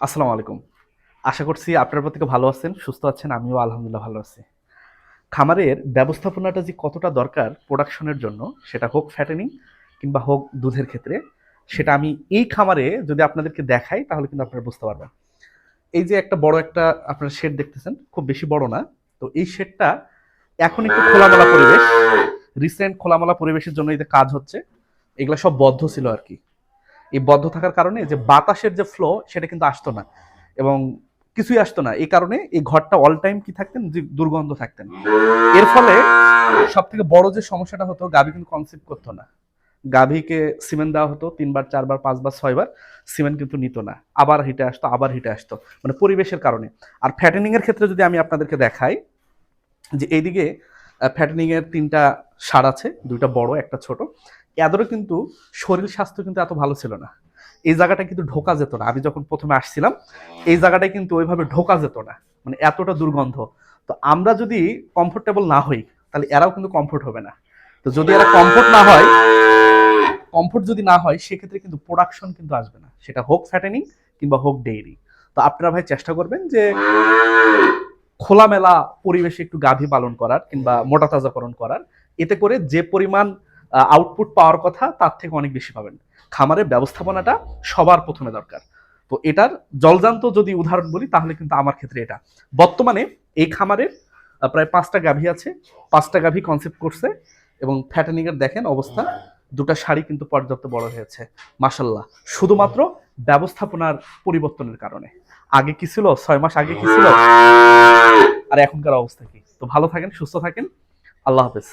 আসসালামু আলাইকুম। আশা করছি আপনার প্রত্যেকে ভালো আছেন, সুস্থ আছেন। আমিও আলহামদুলিল্লাহ ভালো আছি। খামারের ব্যবস্থাপনাটা যে কতটা দরকার প্রোডাকশনের জন্য, সেটা হোক ফ্যাটেনিং কিংবা হোক দুধের ক্ষেত্রে, সেটা আমি এই খামারে যদি আপনাদেরকে দেখাই তাহলে কিন্তু আপনারা বুঝতে পারবেন। এই যে একটা বড় একটা আপনারা শেড দেখতেছেন, খুব বেশি বড় না। তো এই শেডটা এখন একটু খোলামেলা পরিবেশ। রিসেন্ট খোলামেলা পরিবেশের জন্য এই যে কাজ হচ্ছে, এগুলো সব বদ্ধ ছিল আর কি। এই বদ্ধ থাকার কারণে যে বাতাসের যে ফ্লো সেটা কিন্তু আসতো না, এবং কিছুই আসতো না। এই কারণে এই ঘরটা অল টাইম কি থাকতেন, যে দুর্গন্ধ থাকতেন। এর ফলে সব থেকে বড় যে সমস্যাটা হতো, গাভী কিন্তু কনসিভ করতো না। গাভীকে সিমেন্ট দেওয়া হতো 3 বার 4 বার 5 বার 6 বার, সিমেন্ট কিন্তু নিত না। আবার হিটে আসতো, আবার হিটে আসতো, মানে পরিবেশের কারণে। আর ফ্যাটেনিং এর ক্ষেত্রে যদি আমি আপনাদেরকে দেখাই, যে এইদিকে ফ্যাটেনিং এর 3টা ষাঁড় আছে, 2টা বড় একটা ছোট। এদেরও কিন্তু শরীর স্বাস্থ্য কিন্তু এত ভালো ছিল না। এই জায়গাটা কিন্তু ঢোকা যেত না। আমি যখন প্রথমে আসছিলাম, এই জায়গাটায় কিন্তু ওইভাবে ঢোকা যেত না, মানে এতটা দুর্গন্ধ। তো আমরা যদি কমফোর্টেবল না হই, তাহলে এরাও কিন্তু কমফোর্ট হবে না। তো যদি এরা কমফোর্ট না হয়, কমফোর্ট যদি না হয়, সেক্ষেত্রে কিন্তু প্রোডাকশন কিন্তু আসবে না, সেটা হোক ফ্যাটেনিং কিংবা হোক ডেইরি। তো আপনারা ভাই চেষ্টা করবেন যে খোলামেলা পরিবেশে একটু গাভী পালন করার কিংবা মোটা তাজাকরণ করার। এতে করে যে পরিমাণ আউটপুট পাওয়ার কথা, তার থেকে অনেক বেশি পাবেন। খামারের ব্যবস্থাপনাটা সবার প্রথমে দরকার। তো এটার জলজান্ত যদি উদাহরণ বলি, তাহলে কিন্তু আমার ক্ষেত্রে এটা। বর্তমানে এই খামারের প্রায় 5টা গাভী আছে। 5টা গাভী কনসেপ্ট করছে, এবং ফ্যাটেনিং এর দেখেন অবস্থা। 2টা শাড়ি কিন্তু পর্যাপ্ত বড় হয়েছে, মাশাল্লাহ। শুধুমাত্র ব্যবস্থাপনার পরিবর্তনের কারণে। আগে কি ছিল, 6 মাস আগে কি ছিল, আর এখনকার অবস্থা কি। তো ভালো থাকেন, সুস্থ থাকেন। আল্লাহ হাফেজ।